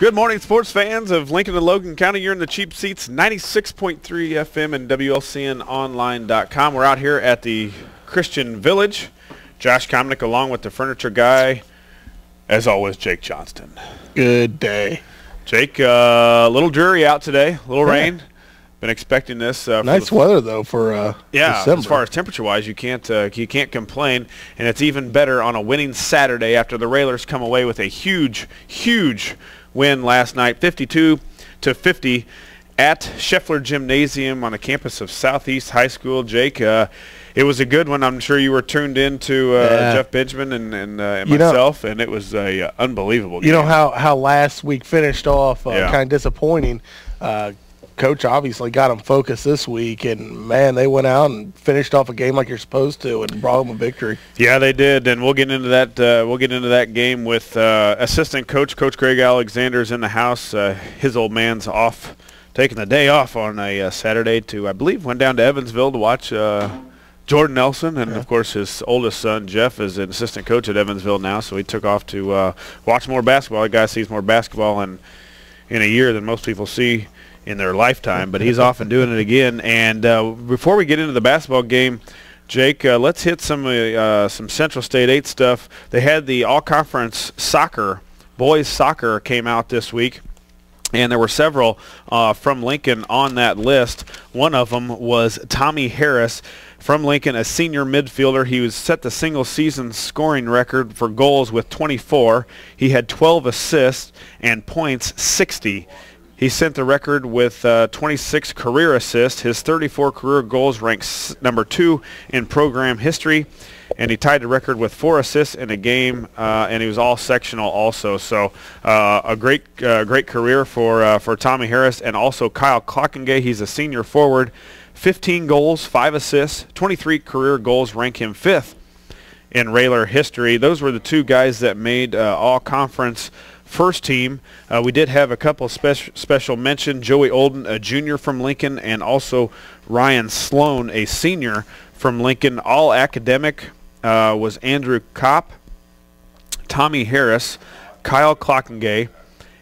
Good morning, sports fans of Lincoln and Logan County. You're in the Cheap Seats, 96.3 FM and WLCNonline.com. We're out here at the Christian Village. Josh Komnick along with the furniture guy, as always, Jake Johnston. Good day. Jake, a little dreary out today, a little rain. Been expecting this. Nice weather though for December. As far as temperature-wise, you can't complain, and it's even better on a winning Saturday after the Railers come away with a huge win last night, 52-50 at Scheffler Gymnasium on the campus of Southeast High School. Jake, it was a good one. I'm sure you were tuned in to Jeff Benjamin and myself, and it was a unbelievable game. You know how last week finished off kind of disappointing. Coach obviously got them focused this week, and, man, they went out and finished off a game like you're supposed to and brought them a victory. Yeah, they did, and we'll get into that. We'll get into that game with assistant coach Greg Alexander's in the house. His old man's off, taking the day off on a Saturday to, I believe, went down to Evansville to watch Jordan Nelson, and, of course, his oldest son, Jeff, is an assistant coach at Evansville now, so he took off to watch more basketball. The guy sees more basketball in a year than most people see in their lifetime, but he's off and doing it again. And before we get into the basketball game, Jake, let's hit some Central State 8 stuff. They had the all-conference soccer, boys soccer came out this week, and there were several from Lincoln on that list. One of them was Tommy Harris from Lincoln, a senior midfielder. He was set the single-season scoring record for goals with 24. He had 12 assists and points 60. He sent the record with 26 career assists. His 34 career goals ranks number 2 in program history, and he tied the record with 4 assists in a game, and he was all sectional also. So a great career for Tommy Harris, and also Kyle Clockengay. He's a senior forward, 15 goals, 5 assists, 23 career goals, rank him 5th in Railer history. Those were the two guys that made all-conference first team. We did have a couple of special mention. Joey Olden, a junior from Lincoln, and also Ryan Sloan, a senior from Lincoln. All academic was Andrew Kopp, Tommy Harris, Kyle Clockengay,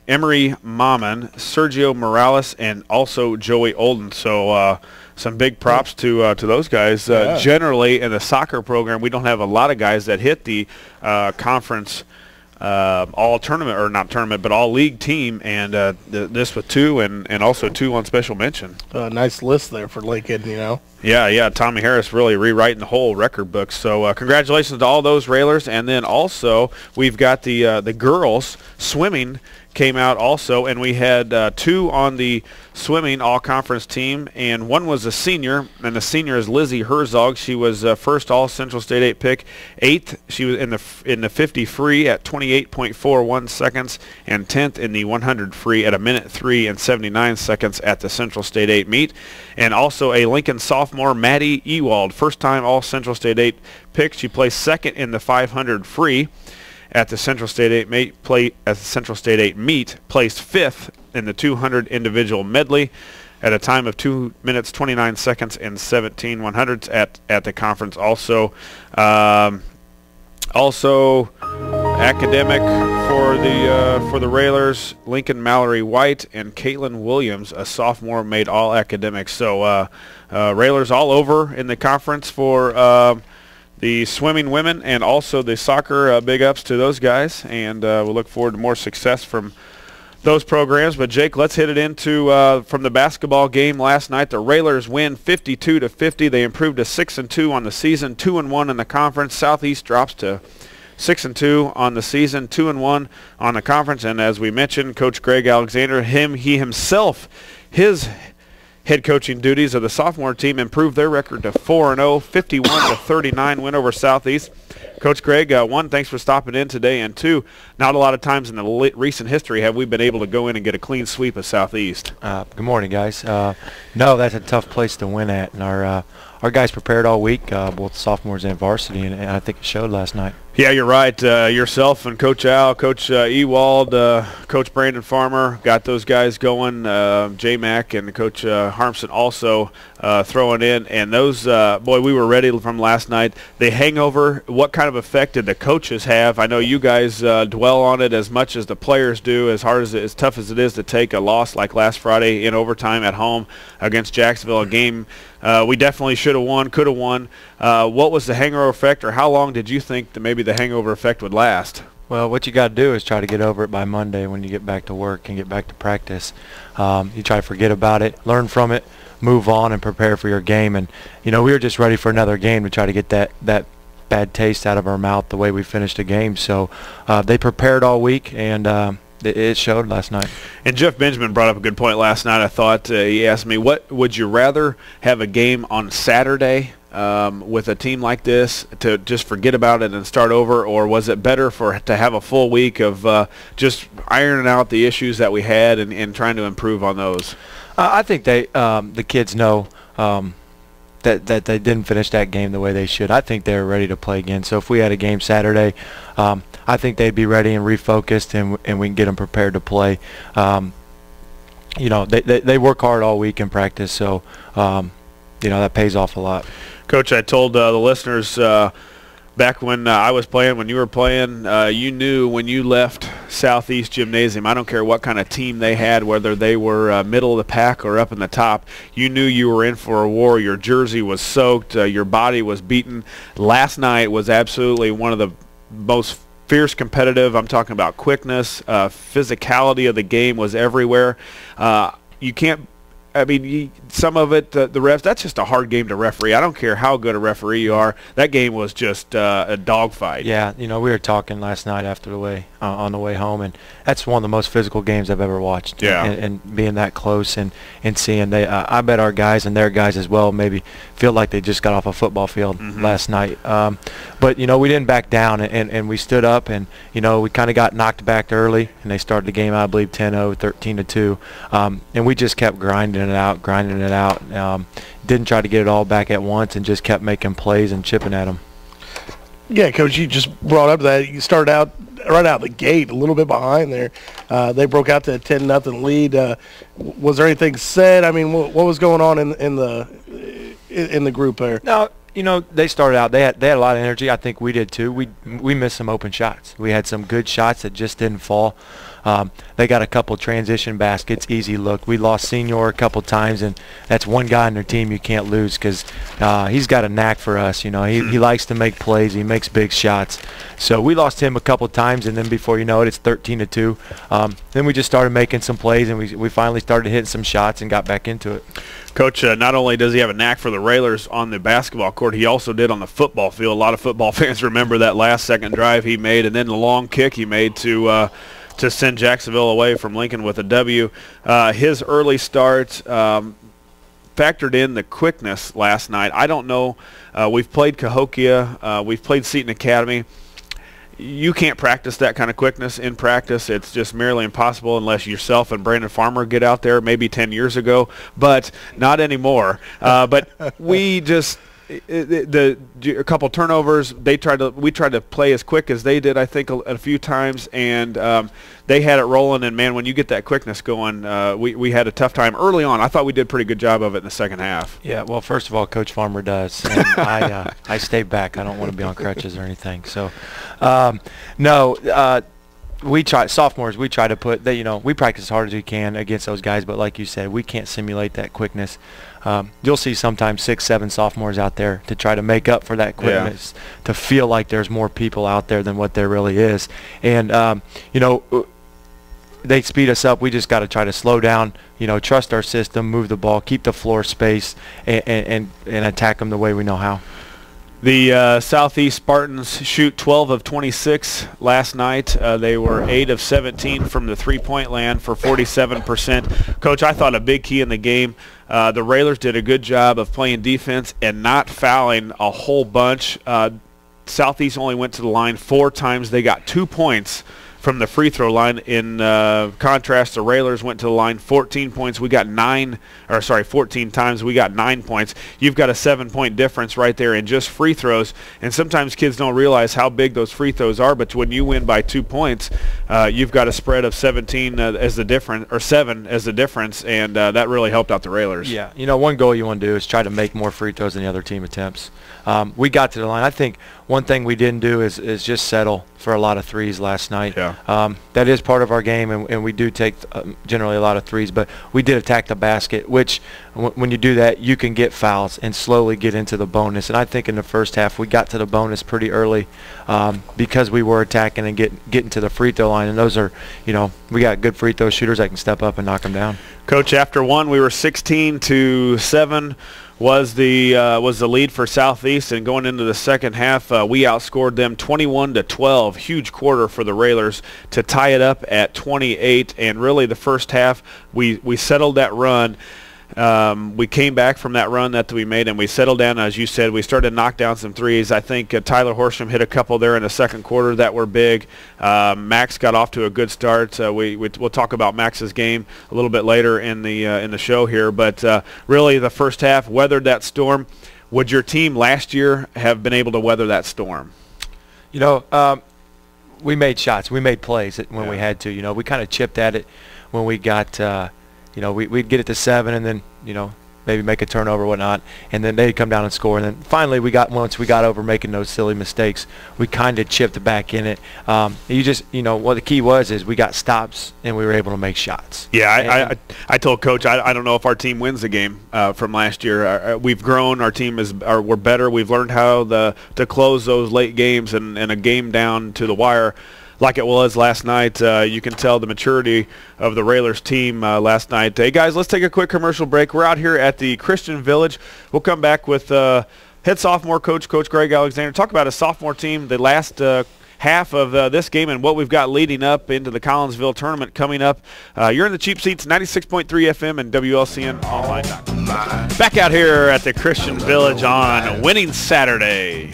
Emery Mammon, Sergio Morales, and also Joey Olden. So some big props to those guys. Generally in the soccer program, we don't have a lot of guys that hit the conference all tournament, or not tournament, but all league team, and this with 2 and also 2 on special mention. Nice list there for Lincoln, you know. Yeah, Tommy Harris really rewriting the whole record book. So congratulations to all those Railers. And then also we've got the girls swimming came out also, and we had 2 on the swimming all-conference team, and one was a senior, and the senior is Lizzie Herzog. She was first all-Central State 8 pick, 8th. She was in the 50 free at 28.41 seconds, and 10th in the 100 free at 1:03 and 79 seconds at the Central State 8 meet. And also a Lincoln sophomore, Maddie Ewald, first-time all-Central State 8 pick. She placed 2nd in the 500 free at the Central State 8 meet, placed 5th in the 200 individual medley at a time of 2 minutes 29 seconds and 17 100ths at the conference. Also academic for the Railers, Lincoln Mallory White and Caitlin Williams, a sophomore, made all academics. So Railers all over in the conference for the swimming women, and also the soccer. Big ups to those guys, and we'll look forward to more success from those programs. But Jake, let's hit it into from the basketball game last night. The Railers win 52-50. They improved to 6-2 on the season, 2-1 in the conference. Southeast drops to 6-2 on the season, 2-1 on the conference. And as we mentioned, Coach Greg Alexander, his head coaching duties of the sophomore team improved their record to 4-0, 51-39 win over Southeast. Coach Greg, 1, thanks for stopping in today, and 2, not a lot of times in the recent history have we been able to go in and get a clean sweep of Southeast. Good morning, guys. No, that's a tough place to win at, and our our guys prepared all week, both sophomores and varsity, and I think it showed last night. Yeah, you're right. Yourself and Coach Al, Coach Ewald, Coach Brandon Farmer got those guys going. J-Mac and Coach Harmson also throwing in. And those, boy, we were ready from last night. The hangover, what kind of effect did the coaches have? I know you guys dwell on it as much as the players do, as tough as it is to take a loss like last Friday in overtime at home against Jacksonville, a game we definitely should have won, could have won. What was the hangover effect, or how long did you think that maybe the hangover effect would last? Well, what you got to do is try to get over it by Monday when you get back to work and get back to practice. You try to forget about it, learn from it, move on, and prepare for your game. And, we were just ready for another game to try to get that bad taste out of our mouth the way we finished the game. So they prepared all week, and it showed last night. And Jeff Benjamin brought up a good point last night. I thought he asked me, what would you rather have a game on Saturday with a team like this to just forget about it and start over, or was it better to have a full week of just ironing out the issues that we had and trying to improve on those? I think the kids know that they didn't finish that game the way they should. I think they were ready to play again. So if we had a game Saturday, I think they'd be ready and refocused, and we can get them prepared to play. They work hard all week in practice, so that pays off a lot. Coach, I told the listeners back when I was playing, when you were playing, you knew when you left Southeast Gymnasium, I don't care what kind of team they had, whether they were middle of the pack or up in the top, you knew you were in for a war. Your jersey was soaked. Your body was beaten. Last night was absolutely one of the most fierce competitive. I'm talking about quickness, physicality of the game was everywhere. You can't, some of it, the refs, that's just a hard game to referee. I don't care how good a referee you are. That game was just a dogfight. Yeah, we were talking last night on the way home, and that's one of the most physical games I've ever watched. Yeah. And being that close and seeing I bet our guys and their guys as well maybe feel like they just got off a football field last night. But, we didn't back down, and we stood up, and, we kind of got knocked back early, and they started the game, I believe, 10-0, 13-2. And we just kept grinding it out. Didn't try to get it all back at once, and just kept making plays and chipping at them. Yeah, Coach, you just brought up that you started out right out the gate a little bit behind there. They broke out to a 10-0 lead. Was there anything said? What was going on in the group there? No, they started out. They had a lot of energy. I think we did too. We missed some open shots. We had some good shots that just didn't fall. They got a couple transition baskets, easy look. We lost Senior a couple times, and that's one guy on their team you can't lose because he's got a knack for us. He likes to make plays. He makes big shots. So we lost him a couple times, and then before you know it, it's 13-2. Then we just started making some plays, and we finally started hitting some shots and got back into it. Coach, not only does he have a knack for the Railers on the basketball court, he also did on the football field. A lot of football fans remember that last-second drive he made, and then the long kick he made to send Jacksonville away from Lincoln with a W. His early start factored in the quickness last night. I don't know. We've played Cahokia. We've played Seton Academy. You can't practice that kind of quickness in practice. It's just merely impossible unless yourself and Brandon Farmer get out there maybe 10 years ago, but not anymore. But we just a couple turnovers. We tried to play as quick as they did, I think, a few times, and they had it rolling. And man, when you get that quickness going, we had a tough time early on. I thought we did a pretty good job of it in the second half. Yeah, well, first of all, Coach Farmer does. And I stay back. I don't want to be on crutches or anything. So, no. We try, sophomores, we try to put, we practice as hard as we can against those guys, but like you said, we can't simulate that quickness. You'll see sometimes 6, 7 sophomores out there to try to make up for that quickness, to feel like there's more people out there than what there really is. And, they speed us up. We just got to try to slow down, trust our system, move the ball, keep the floor space, and attack them the way we know how. The Southeast Spartans shoot 12 of 26 last night. They were 8 of 17 from the three-point land for 47%. Coach, I thought a big key in the game, the Railers did a good job of playing defense and not fouling a whole bunch. Southeast only went to the line 4 times. They got 2 points from the free throw line. In contrast, the Railers went to the line 14 points. We got 14 times. We got 9 points. You've got a 7-point difference right there in just free throws. And sometimes kids don't realize how big those free throws are. But when you win by 2 points, you've got a spread of 17 as the difference, or 7 as the difference, and that really helped out the Railers. Yeah, one goal you want to do is try to make more free throws than the other team attempts. We got to the line. I think one thing we didn't do is just settle for a lot of threes last night. Yeah. That is part of our game, and we do take generally a lot of threes, but we did attack the basket, which when you do that, you can get fouls and slowly get into the bonus. And I think in the first half we got to the bonus pretty early because we were attacking and getting to the free throw line. And those are, we got good free throw shooters that can step up and knock them down. Coach, after one, we were 16-7. Was the lead for Southeast, and going into the second half, we outscored them 21-12. Huge quarter for the Railers to tie it up at 28. And really, the first half, we settled that run. We came back from that run that we made, and we settled down. As you said, we started to knock down some threes. I think Tyler Horsham hit a couple there in the second quarter that were big. Max got off to a good start. We'll talk about Max's game a little bit later in the show here. But really, the first half weathered that storm. Would your team last year have been able to weather that storm? We made shots. We made plays when we had to. We kind of chipped at it when we got we'd get it to 7 and then, maybe make a turnover or whatnot, and then they'd come down and score. And then finally, once we got over making those silly mistakes, we kind of chipped back in it. What the key is we got stops and we were able to make shots. Yeah, I told Coach I don't know if our team wins the game from last year. We've grown. Our team we're better. We've learned how to close those late games and a game down to the wire. Like it was last night. You can tell the maturity of the Railers team last night. Hey, guys, let's take a quick commercial break. We're out here at the Christian Village. We'll come back with head sophomore Coach Greg Alexander. Talk about a sophomore team, the last half of this game and what we've got leading up into the Collinsville tournament coming up. You're in the Cheap Seats, 96.3 FM and WLCN online. Back out here at the Christian Village on Winning Saturday.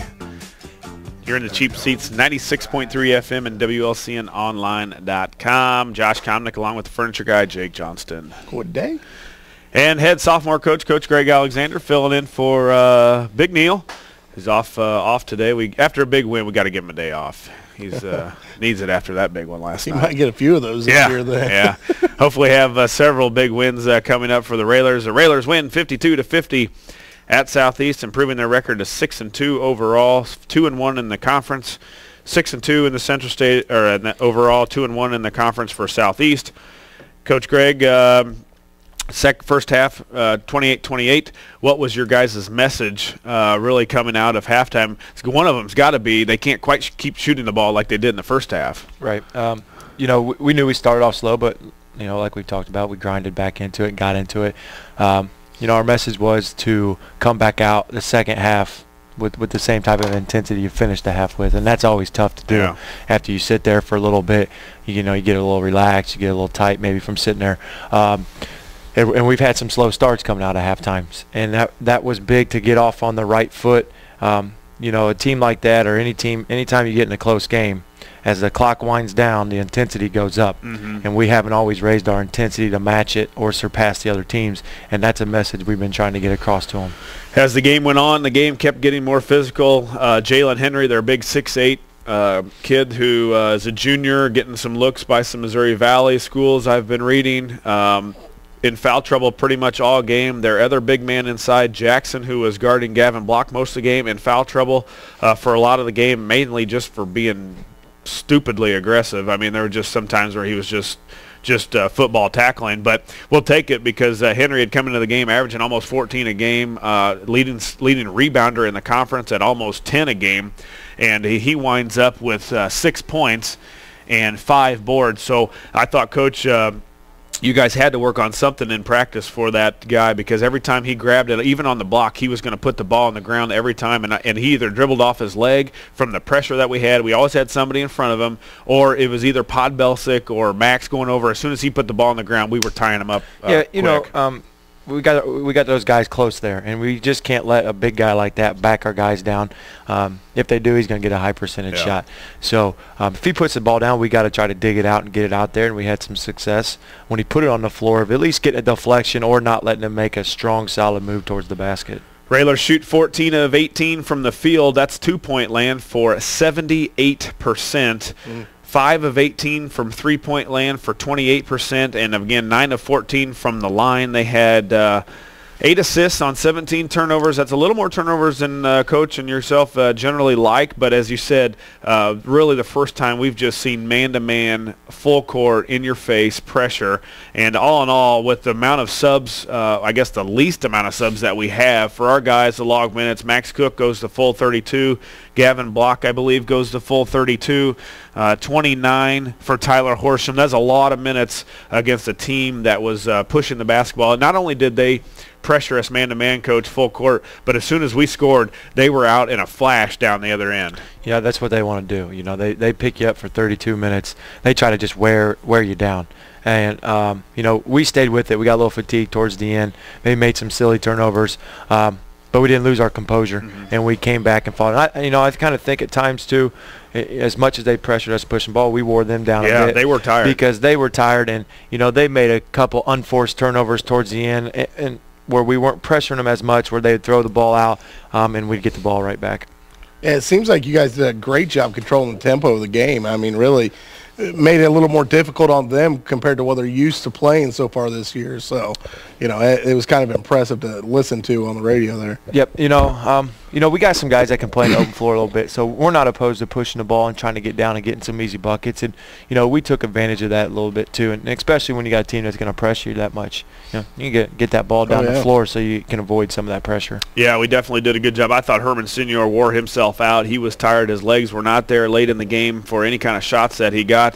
You're in the Cheap Seats, 96.3 FM and WLCNonline.com. Josh Komnick along with the furniture guy, Jake Johnston. Good day. And head sophomore Coach Greg Alexander filling in for Big Neil. He's off today. After a big win, we got to give him a day off. He's needs it after that big one last night. He might get a few of those this year. Yeah. Hopefully have several big wins coming up for the Railers. The Railers win 52-50. At Southeast, improving their record to 6-2 overall, 2-1 in the conference, 6-2 in the Central State, or overall 2-1 in the conference for Southeast. Coach Greg, first half, 28-28. What was your guys' message really coming out of halftime? One of them's got to be they can't quite keep shooting the ball like they did in the first half. Right. We knew we started off slow, but like we talked about, we grinded back into it and got into it. Our message was to come back out the second half with the same type of intensity you finished the half with, and that's always tough to do. Yeah. After you sit there for a little bit, you get a little relaxed, you get a little tight maybe from sitting there. And we've had some slow starts coming out of half times, and that was big to get off on the right foot. A team like that, or anytime you get in a close game, as the clock winds down, the intensity goes up. Mm-hmm. And we haven't always raised our intensity to match it or surpass the other teams, and that's a message we've been trying to get across to them. As the game went on, the game kept getting more physical. Jalen Henry, their big 6'8", kid who is a junior, getting some looks by some Missouri Valley schools I've been reading. In foul trouble pretty much all game. Their other big man inside, Jackson, who was guarding Gavin Block most of the game, in foul trouble for a lot of the game, mainly just for being stupidly aggressive. I mean, there were just some times where he was just football tackling, but we'll take it because Henry had come into the game averaging almost 14 a game, leading rebounder in the conference at almost 10 a game, and he winds up with 6 points and 5 boards. So I thought, Coach, you guys had to work on something in practice for that guy, because every time he grabbed it, even on the block, he was going to put the ball on the ground every time, and he either dribbled off his leg from the pressure that we had. We always had somebody in front of him, or it was either Podbelsic or Max going over. As soon as he put the ball on the ground, we were tying him up quick. we got those guys close there, and we just can't let a big guy like that back our guys down. If they do, he's going to get a high percentage shot. So if he puts the ball down, we got to try to dig it out and get it out there, and we had some success when he put it on the floor of at least getting a deflection or not letting him make a strong, solid move towards the basket. Railers shoot 14 of 18 from the field. That's two-point land for 78%. 5 of 18 from three-point land for 28%, and again 9 of 14 from the line. They had 8 assists on 17 turnovers. That's a little more turnovers than Coach and yourself generally like, but as you said, really the first time we've just seen man-to-man, full court, in-your-face pressure. And all in all, with the amount of subs, I guess the least amount of subs that we have for our guys, the log minutes, Max Cook goes to full 32. Gavin Block, I believe, goes to full 32. 29 for Tyler Horsham. That's a lot of minutes against a team that was pushing the basketball. And not only did they pressure us man-to-man, Coach, full court, but as soon as we scored, they were out in a flash down the other end. Yeah, that's what they want to do. You know, they pick you up for 32 minutes. They try to just wear you down. And, you know, we stayed with it. We got a little fatigued towards the end. They made some silly turnovers. But we didn't lose our composure, and we came back and fought. And I kind of think at times, too, as much as they pressured us pushing ball, we wore them down a bit. Yeah, they were tired. Because they were tired, and, you know, they made a couple unforced turnovers towards the end and where we weren't pressuring them as much, where they would throw the ball out, and we'd get the ball right back. Yeah, it seems like you guys did a great job controlling the tempo of the game. I mean, really made it a little more difficult on them compared to what they're used to playing so far this year. So, you know, it was kind of impressive to listen to on the radio there. Yep. You know, we got some guys that can play in the open floor a little bit, so we're not opposed to pushing the ball and trying to get down and getting some easy buckets. And, you know, we took advantage of that a little bit too, and especially when you got a team that's going to pressure you that much. You know, you can get that ball down the floor so you can avoid some of that pressure. Yeah, we definitely did a good job. I thought Herman Senior wore himself out. He was tired. His legs were not there late in the game for any kind of shots that he got.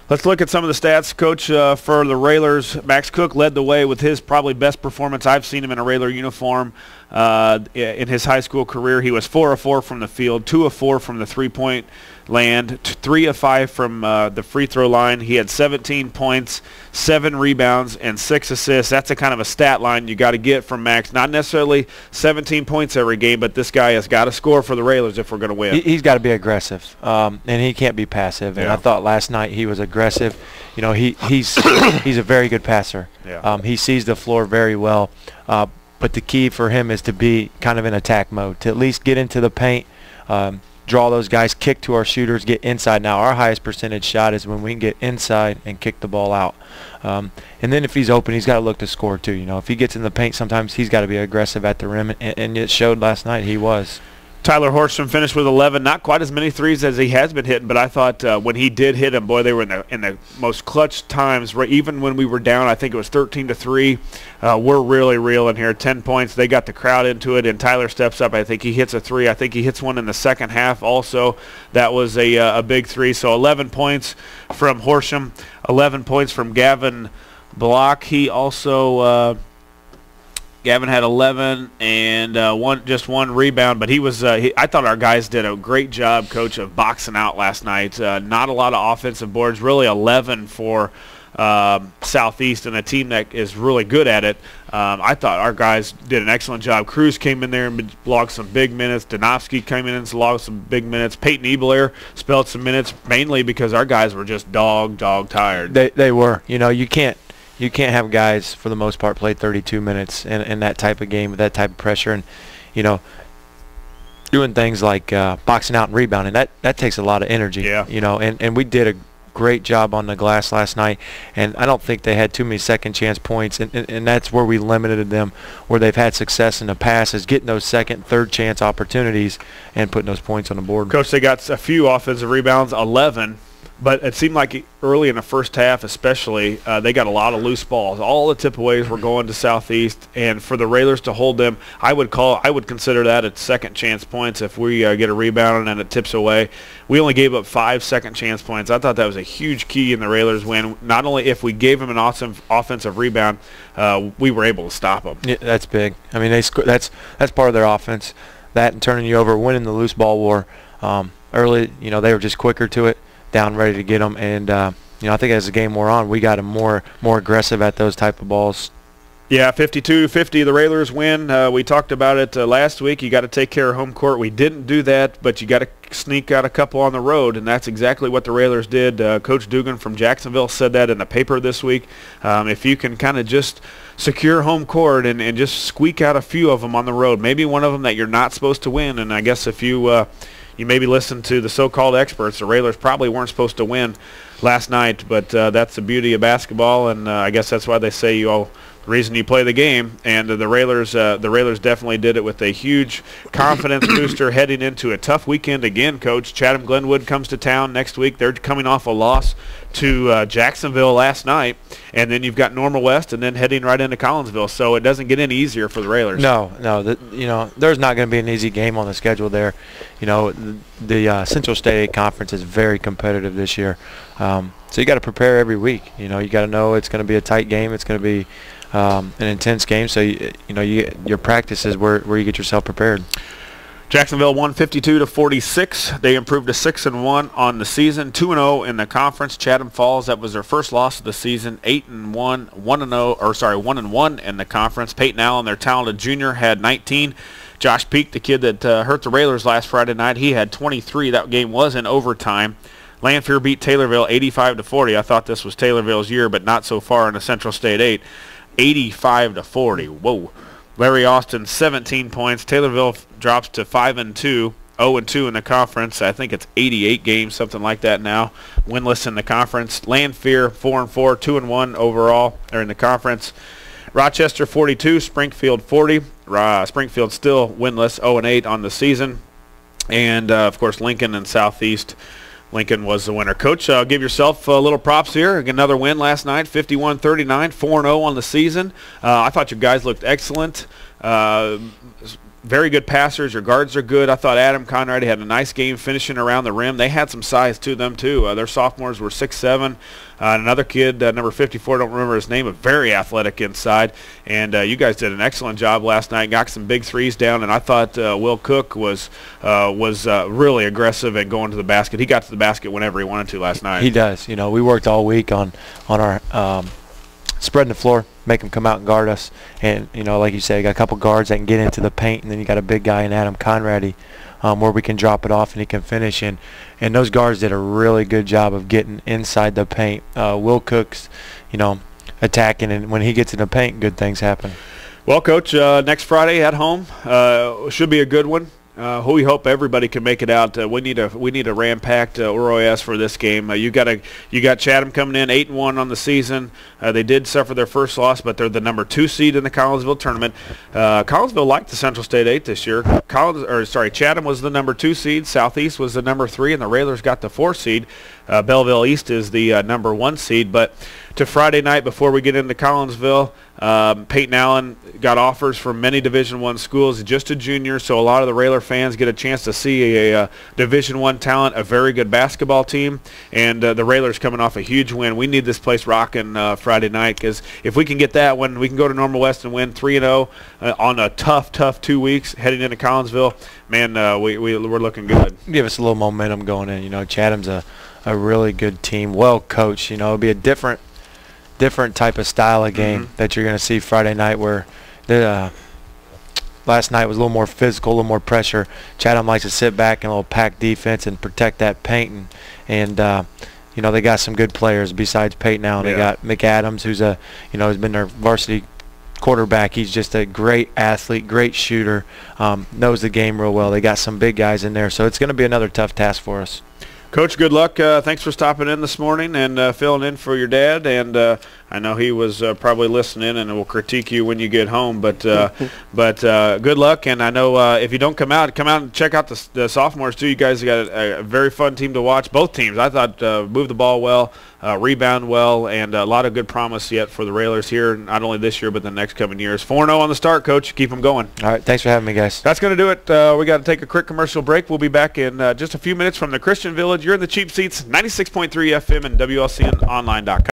Let's look at some of the stats, Coach, for the Railers. Max Cook led the way with his probably best performance. I've seen him in a Railer uniform in his high school career. He was 4 of 4 from the field, 2 of 4 from the three-point land, 3 of 5 from the free throw line. He had 17 points, 7 rebounds, and 6 assists. That's a kind of a stat line you got to get from Max. Not necessarily 17 points every game, but this guy has got to score for the Railers if we're going to win. He's got to be aggressive, and he can't be passive. And I thought last night he was aggressive. You know, he's a very good passer. Yeah. He sees the floor very well. But the key for him is to be kind of in attack mode, to at least get into the paint, draw those guys, kick to our shooters, get inside. Now, our highest percentage shot is when we can get inside and kick the ball out. And then if he's open, he's got to look to score too. You know, if he gets in the paint, sometimes he's got to be aggressive at the rim, and it showed last night he was. Tyler Horsham finished with 11. Not quite as many threes as he has been hitting, but I thought when he did hit them, boy, they were in the most clutch times. Right, even when we were down, I think it was 13-3. We're really reeling here. 10 points. They got the crowd into it, and Tyler steps up. I think he hits a three. I think he hits one in the second half also. That was a big three. So 11 points from Horsham, 11 points from Gavin Block. He also Gavin had 11 and just one rebound, but he was. I thought our guys did a great job, Coach, of boxing out last night. Not a lot of offensive boards, really 11 for Southeast, and a team that is really good at it. I thought our guys did an excellent job. Cruz came in there and logged some big minutes. Donofsky came in and logged some big minutes. Peyton Ebelair spelled some minutes, mainly because our guys were just dog tired. They were. You know, you can't have guys, for the most part, play 32 minutes in that type of game with that type of pressure. And, you know, doing things like boxing out and rebounding, that takes a lot of energy. Yeah. You know, and we did a great job on the glass last night. And I don't think they had too many second chance points. And that's where we limited them, where they've had success in the past, is getting those second, third chance opportunities and putting those points on the board. Coach, they got a few offensive rebounds, 11. But it seemed like early in the first half especially, they got a lot of loose balls. All the tip-aways were going to Southeast, and for the Railers to hold them, I would consider that a second chance points if we get a rebound and it tips away. We only gave up 5 second chance points. I thought that was a huge key in the Railers win. Not only if we gave them an awesome offensive rebound, we were able to stop them. Yeah, that's big. I mean, that's part of their offense. That and turning you over, winning the loose ball war. Early, you know, they were just quicker to it, down ready to get them, and you know, I think as the game wore on, we got them more aggressive at those type of balls Yeah, 52-50, the Railers win. We talked about it last week. You got to take care of home court. We didn't do that, but you got to sneak out a couple on the road, and that's exactly what the Railers did. Coach Dugan from Jacksonville said that in the paper this week. If you can kind of just secure home court and just squeak out a few of them on the road, maybe one of them that you're not supposed to win, and I guess if you maybe listen to the so-called experts, the Railers probably weren't supposed to win last night, but that's the beauty of basketball, and I guess that's why they say the reason you play the game. And the Railers definitely did it with a huge confidence booster heading into a tough weekend again, Coach. Chatham-Glenwood comes to town next week. They're coming off a loss to Jacksonville last night, and then you've got Normal West, and then heading right into Collinsville. So it doesn't get any easier for the Railers. No, there's not going to be an easy game on the schedule there. The Central State Conference is very competitive this year, so you got to prepare every week. You got to know it's going to be a tight game. It's going to be an intense game. So your practice is where you get yourself prepared. Jacksonville won 52-46. They improved to 6-1 on the season, 2-0 in the conference. Chatham Falls, that was their first loss of the season, 8-1, 1-1 in the conference. Peyton Allen, their talented junior, had 19. Josh Peak, the kid that hurt the Railers last Friday night, he had 23. That game was in overtime. Lanphier beat Taylorville 85-40. I thought this was Taylorville's year, but not so far in the Central State 8. 85-40. Whoa. Larry Austin, 17 points. Taylorville drops to 5-2, 0-2 in the conference. I think it's 88 games, something like that now, winless in the conference. Lanphier, 4-4, 2-1 overall, or in the conference. Rochester, 42. Springfield, 40. Springfield still winless, 0-8 on the season. And, of course, Lincoln and Southeast. Lincoln was the winner. Coach, give yourself a little props here. Another win last night, 51-39, 4-0 on the season. I thought your guys looked excellent. Very good passers. Your guards are good. I thought Adam Conrad had a nice game finishing around the rim. They had some size to them, too. Their sophomores were 6'7". Another kid, number 54, don't remember his name, but very athletic inside. And you guys did an excellent job last night. Got some big threes down, and I thought Will Cook was really aggressive and going to the basket. He got to the basket whenever he wanted to last night. He does. We worked all week on our spreading the floor, make them come out and guard us. And, like you say, you got a couple guards that can get into the paint, and then you got a big guy in Adam Conrad where we can drop it off and he can finish. And those guards did a really good job of getting inside the paint. Will Cook's, attacking, and when he gets in the paint, good things happen. Well, Coach, next Friday at home should be a good one. We hope everybody can make it out. We need a ram-packed Oroyas for this game. You got Chatham coming in 8-1 on the season. They did suffer their first loss, but they're the number 2 seed in the Collinsville tournament. Collinsville liked the Central State 8 this year. Chatham was the number 2 seed. Southeast was the number 3, and the Railers got the 4 seed. Belleville East is the number 1 seed. But to Friday night, before we get into Collinsville, Peyton Allen got offers from many Division I schools, just a junior, so a lot of the Railer fans get a chance to see a Division I talent, a very good basketball team, and the Railers coming off a huge win. We need this place rocking Friday night, because if we can get that one, we can go to Normal West and win 3-0 on a tough 2 weeks heading into Collinsville. Man, we're looking good. Give us a little momentum going in. Chatham's a really good team, well coached. It'll be a different type of style of game that you're going to see Friday night, where last night was a little more physical, a little more pressure. Chatham likes to sit back and a little pack defense and protect that paint. And they got some good players besides Peyton Allen. They got McAdams, who's has been their varsity quarterback. He's just a great athlete, great shooter, knows the game real well. They got some big guys in there, so it's going to be another tough task for us. Coach, good luck. Thanks for stopping in this morning and filling in for your dad. And I know he was probably listening and will critique you when you get home. But good luck. And I know if you don't come out and check out the sophomores too. You guys got a very fun team to watch. Both teams, I thought, moved the ball well, rebound well, and a lot of good promise yet for the Railers here, not only this year but the next coming years. 4-0 on the start, Coach. Keep them going. All right. Thanks for having me, guys. That's going to do it. We got to take a quick commercial break. We'll be back in just a few minutes from the Christian Village. You're in the Cheap Seats, 96.3 FM and WLCN online.com.